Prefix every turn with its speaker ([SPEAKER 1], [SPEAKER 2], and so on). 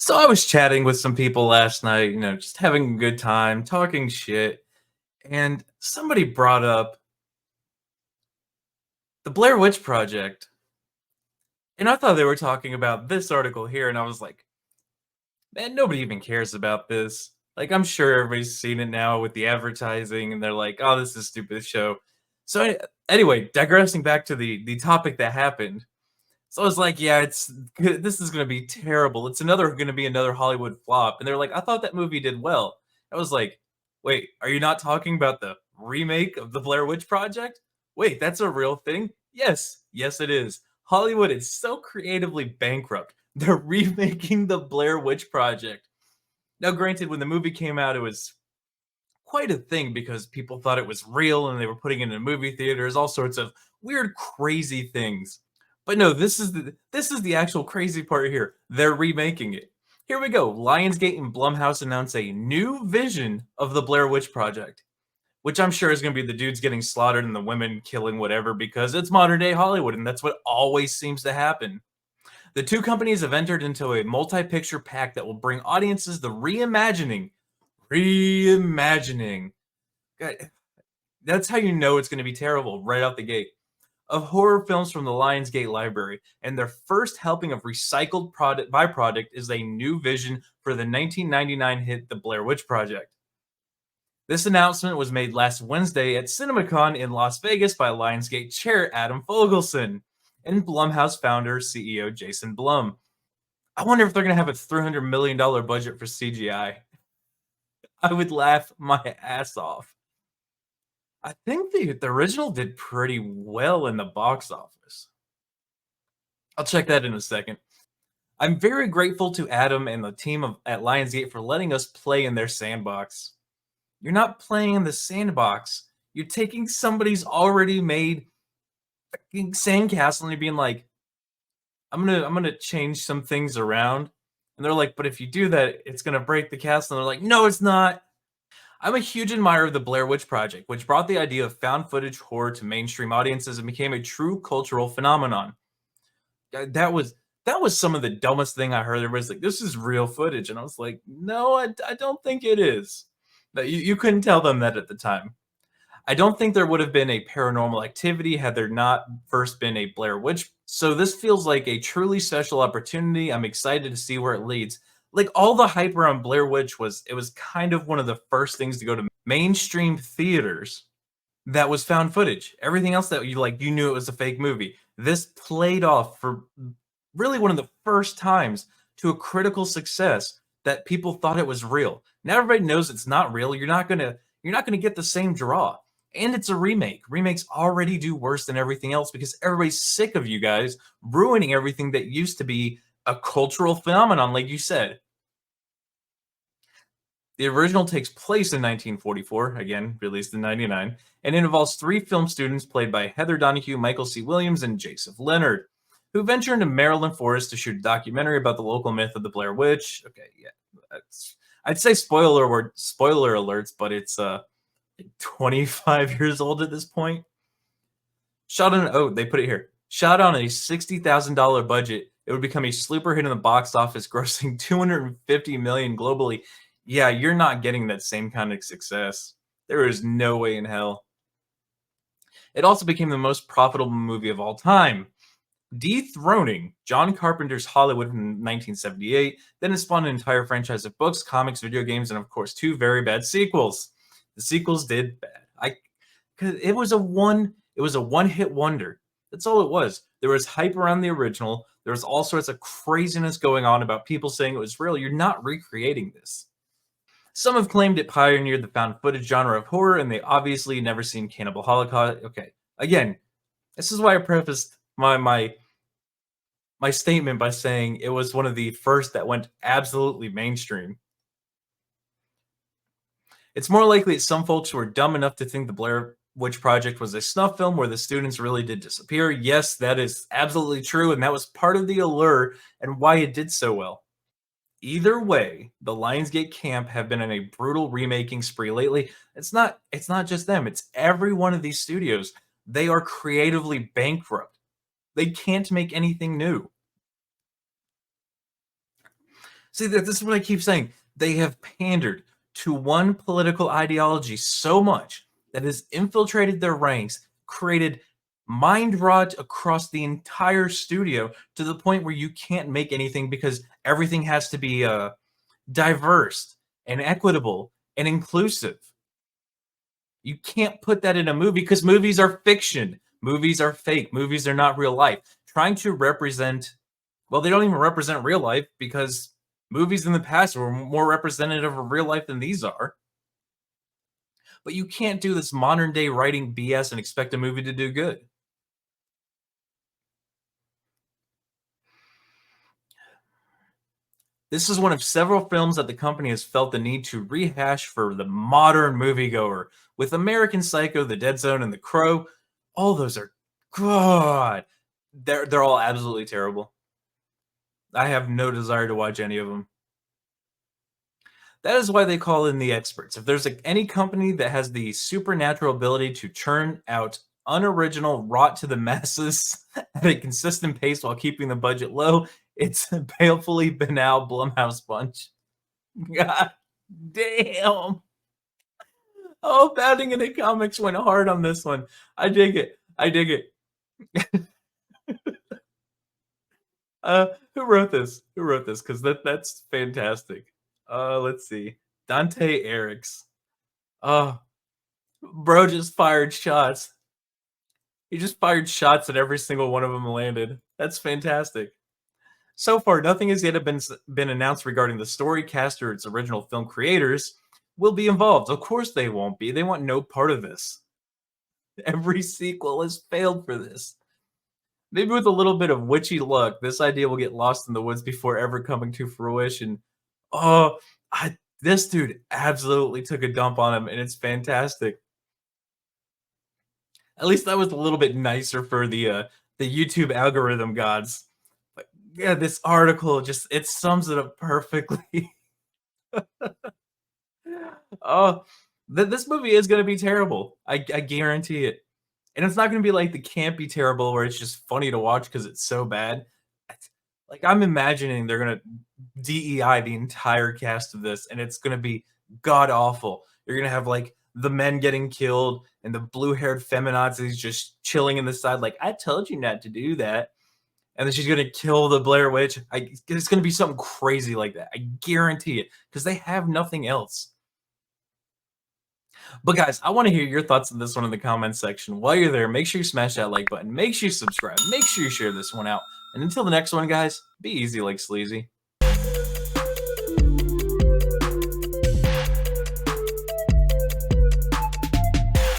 [SPEAKER 1] So I was chatting with some people last night, just having a good time, talking shit, and somebody brought up the Blair Witch Project. And I thought they were talking about this article here, and I was like, man, nobody even cares about this. Like, I'm sure everybody's seen it now with the advertising, and they're like, oh, this is a stupid show. So, anyway, digressing back to the topic that happened. So I was like, yeah, this is gonna be terrible. It's gonna be another Hollywood flop. And they're like, I thought that movie did well. I was like, wait, are you not talking about the remake of the Blair Witch Project? Wait, that's a real thing? Yes, it is. Hollywood is so creatively bankrupt. They're remaking the Blair Witch Project. Now, granted, when the movie came out, it was quite a thing because people thought it was real and they were putting it in movie theaters, all sorts of weird, crazy things. But no, this is the actual crazy part here. They're remaking it. Here we go. Lionsgate and Blumhouse announce a new vision of the Blair Witch Project, which I'm sure is going to be the dudes getting slaughtered and the women killing whatever because it's modern day Hollywood and that's what always seems to happen. The two companies have entered into a multi-picture pact that will bring audiences the reimagining. God, that's how you know it's going to be terrible right out the gate. Of horror films from the Lionsgate library, and their first helping of recycled product byproduct is a new vision for the 1999 hit The Blair Witch Project. This announcement was made last Wednesday at CinemaCon in Las Vegas by Lionsgate chair Adam Fogelson and Blumhouse founder CEO Jason Blum. I wonder if they're going to have a $300 million budget for CGI. I would laugh my ass off. I think the original did pretty well in the box office. I'll check that in a second. I'm very grateful to Adam and the team at Lionsgate for letting us play in their sandbox. You're not playing in the sandbox. You're taking somebody's already made fucking sandcastle and you're being like, I'm gonna change some things around. And they're like, but if you do that, it's gonna break the castle. And they're like, no, it's not. I'm a huge admirer of the Blair Witch Project, which brought the idea of found footage horror to mainstream audiences and became a true cultural phenomenon. That was some of the dumbest thing I heard. Everybody's like, "This is real footage," and I was like, "No, I don't think it is." But you couldn't tell them that at the time. I don't think there would have been a Paranormal Activity had there not first been a Blair Witch. So this feels like a truly special opportunity. I'm excited to see where it leads. Like all the hype around Blair Witch was kind of one of the first things to go to mainstream theaters that was found footage. Everything else that you knew it was a fake movie. This played off for really one of the first times to a critical success that people thought it was real. Now everybody knows it's not real. You're not gonna get the same draw. And it's a remake. Remakes already do worse than everything else because everybody's sick of you guys ruining everything that used to be a cultural phenomenon, like you said. The original takes place in 1944, again, released in 99, and it involves three film students played by Heather Donahue, Michael C. Williams, and Joseph Leonard, who venture into Maryland forest to shoot a documentary about the local myth of the Blair Witch. Okay, yeah, I'd say spoiler alerts, but it's 25 years old at this point. They put it here. Shot on a $60,000 budget, it would become a sleeper hit in the box office, grossing 250 million globally. Yeah, you're not getting that same kind of success. There is no way in hell. It also became the most profitable movie of all time, dethroning John Carpenter's Hollywood from 1978. Then it spawned an entire franchise of books, comics, video games, and of course, two very bad sequels. The sequels did bad. Because it was a one-hit wonder. That's all it was. There was hype around the original. There was all sorts of craziness going on about people saying it was real. You're not recreating this. Some have claimed it pioneered the found footage genre of horror, and they obviously never seen Cannibal Holocaust. Okay, again, this is why I prefaced my statement by saying it was one of the first that went absolutely mainstream. It's more likely that some folks were dumb enough to think the Blair Witch Project was a snuff film where the students really did disappear. Yes, that is absolutely true, and that was part of the allure and why it did so well. Either way, the Lionsgate camp have been in a brutal remaking spree lately. It's not just them, it's every one of these studios. They are creatively bankrupt. They can't make anything new. See, this is what I keep saying. They have pandered to one political ideology so much that has infiltrated their ranks, created mind rot across the entire studio to the point where you can't make anything because everything has to be diverse and equitable and inclusive. You can't put that in a movie because movies are fiction. Movies are fake. Movies are not real life. Trying to represent, well, they don't even represent real life because movies in the past were more representative of real life than these are. But you can't do this modern day writing BS and expect a movie to do good. This is one of several films that the company has felt the need to rehash for the modern moviegoer. With American Psycho, The Dead Zone, and The Crow, all those are God. They're all absolutely terrible. I have no desire to watch any of them. That is why they call in the experts. If there's any company that has the supernatural ability to churn out unoriginal, rot to the masses at a consistent pace while keeping the budget low, it's balefully banal Blumhouse bunch. God damn. Oh, Bounding into Comics went hard on this one. I dig it. I dig it. Who wrote this? Who wrote this? Because that's fantastic. Let's see. Dante Erics. Oh, bro just fired shots. He just fired shots and every single one of them landed. That's fantastic. So far, nothing has yet been announced regarding the story, cast, or its original film creators will be involved. Of course they won't be. They want no part of this. Every sequel has failed for this. Maybe with a little bit of witchy luck, this idea will get lost in the woods before ever coming to fruition. Oh, this dude absolutely took a dump on him, and it's fantastic. At least that was a little bit nicer for the YouTube algorithm gods. But yeah, this article just it sums it up perfectly. Oh, this movie is gonna be terrible. I guarantee it. And it's not gonna be like the campy terrible where it's just funny to watch because it's so bad. Like I'm imagining they're gonna DEI the entire cast of this, and it's gonna be god awful. You're gonna have like the men getting killed and the blue-haired feminazis just chilling in the side, like I told you not to do that. And then she's gonna kill the Blair Witch. It's gonna be something crazy like that. I guarantee it because they have nothing else. But guys, I want to hear your thoughts on this one in the comments section. While you're there, make sure you smash that like button. Make sure you subscribe. Make sure you share this one out. And until the next one, guys, be easy like sleazy.